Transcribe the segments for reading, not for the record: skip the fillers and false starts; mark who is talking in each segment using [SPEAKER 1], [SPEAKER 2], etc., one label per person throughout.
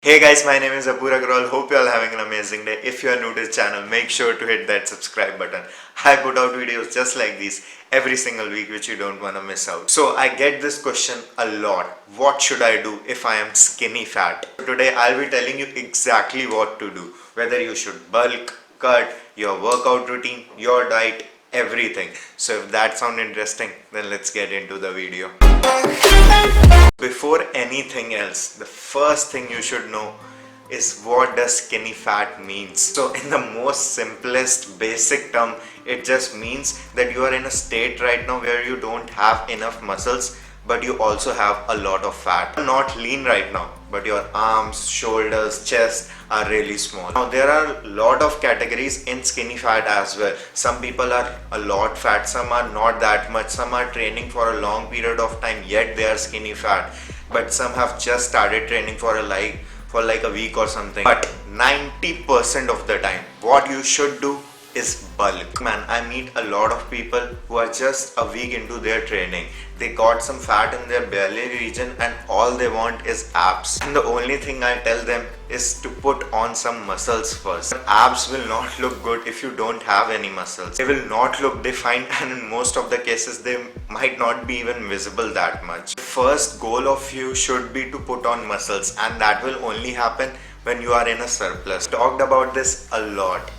[SPEAKER 1] Hey guys, my name is Apur Agrawal. Hope you all having an amazing day. If you are new to this channel, make sure to hit that subscribe button. I put out videos just like these every single week which you don't want to miss out. So I get this question a lot. What should I do if I am skinny fat? Today I'll be telling you exactly what to do. Whether you should bulk, cut, your workout routine, your diet, everything. So if that sounds interesting, then let's get into the video. Before anything else, the first thing you should know is what does skinny fat means. So in the most simplest basic term, it just means that you are in a state right now where you don't have enough muscles, but you also have a lot of fat. You're not lean right now, but your arms, shoulders, chest are really small. Now there are a lot of categories in skinny fat as well. Some people are a lot fat, some are not that much, some are training for a long period of time yet they are skinny fat, but some have just started training for like a week or something. But 90% of the time what you should do is bulk. Man, I meet a lot of people who are just a week into their training. They got some fat in their belly region and all they want is abs. And the only thing I tell them is to put on some muscles first. Abs will not look good if you don't have any muscles. They will not look defined, and in most of the cases they might not be even visible that much. The first goal of you should be to put on muscles, and that will only happen when you are in a surplus. Talked about this a lot.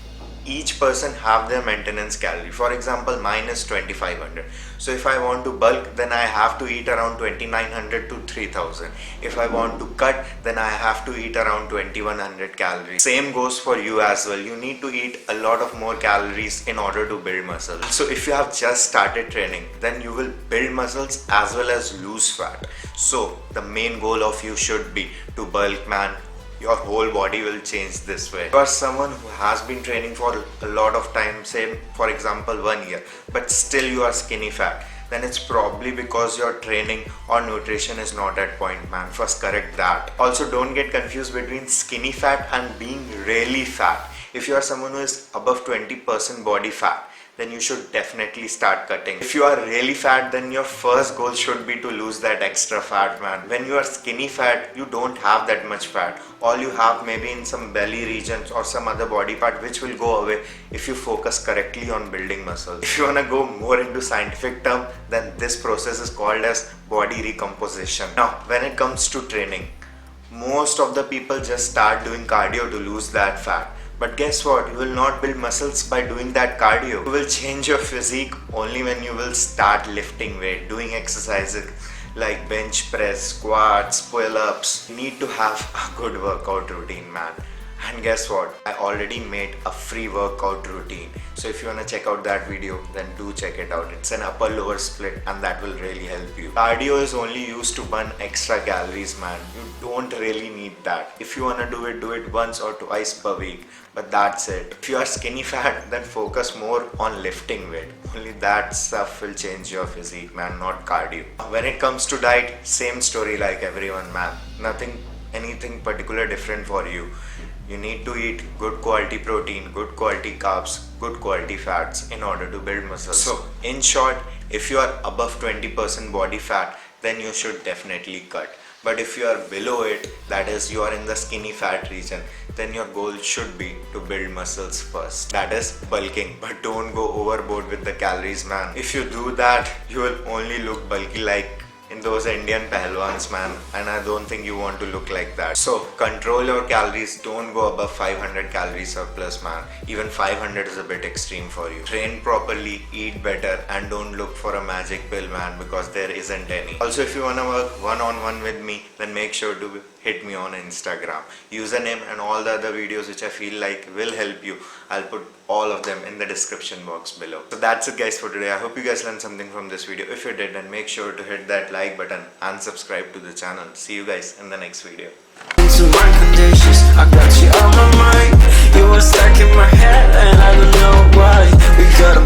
[SPEAKER 1] Each person have their maintenance calorie. For example, mine is 2500. So if I want to bulk, then I have to eat around 2900 to 3000. If I want to cut, then I have to eat around 2100 calories. Same goes for you as well. You need to eat a lot of more calories in order to build muscles. So if you have just started training, then you will build muscles as well as lose fat. So the main goal of you should be to bulk, man. Your whole body will change this way. If you are someone who has been training for a lot of time, say for example 1 year, but still you are skinny fat, then it's probably because your training or nutrition is not at point, man. First correct that. Also, don't get confused between skinny fat and being really fat. If you are someone who is above 20% body fat, then you should definitely start cutting. If you are really fat, then your first goal should be to lose that extra fat, man. When you are skinny fat, you don't have that much fat. All you have maybe in some belly regions or some other body part, which will go away if you focus correctly on building muscles. If you want to go more into scientific term, then this process is called as body recomposition. Now, when it comes to training, most of the people just start doing cardio to lose that fat. But guess what? You will not build muscles by doing that cardio. You will change your physique only when you will start lifting weight, doing exercises like bench press, squats, pull-ups. You need to have a good workout routine, man. And guess what? I already made a free workout routine. So if you want to check out that video, then do check it out. It's an upper lower split and that will really help you. Cardio is only used to burn extra calories, man. You don't really need that. If you want to do it once or twice per week. But that's it. If you are skinny fat, then focus more on lifting weight. Only that stuff will change your physique, man, not cardio. When it comes to diet, same story like everyone, man. Anything particular different for you. You need to eat good quality protein, good quality carbs, good quality fats in order to build muscles. So in short, if you are above 20% body fat, then you should definitely cut. But if you are below it, that is you are in the skinny fat region, then your goal should be to build muscles first. That is bulking, but don't go overboard with the calories, man. If you do that, you will only look bulky like in those Indian pehlwans, man, and I don't think you want to look like that. So control your calories, don't go above 500 calories surplus, man. Even 500 is a bit extreme for you. Train properly, eat better, and don't look for a magic pill, man, because there isn't any. Also, if you want to work one-on-one with me, then make sure to hit me on Instagram. Username and all the other videos which I feel like will help you, I'll put all of them in the description box below. So that's it guys for today. I hope you guys learned something from this video. If you did, then make sure to hit that like button and subscribe to the channel. See you guys in the next video.
[SPEAKER 2] Into my conditions, I got you on my mind. You were stuck in my head and I don't know why. We got a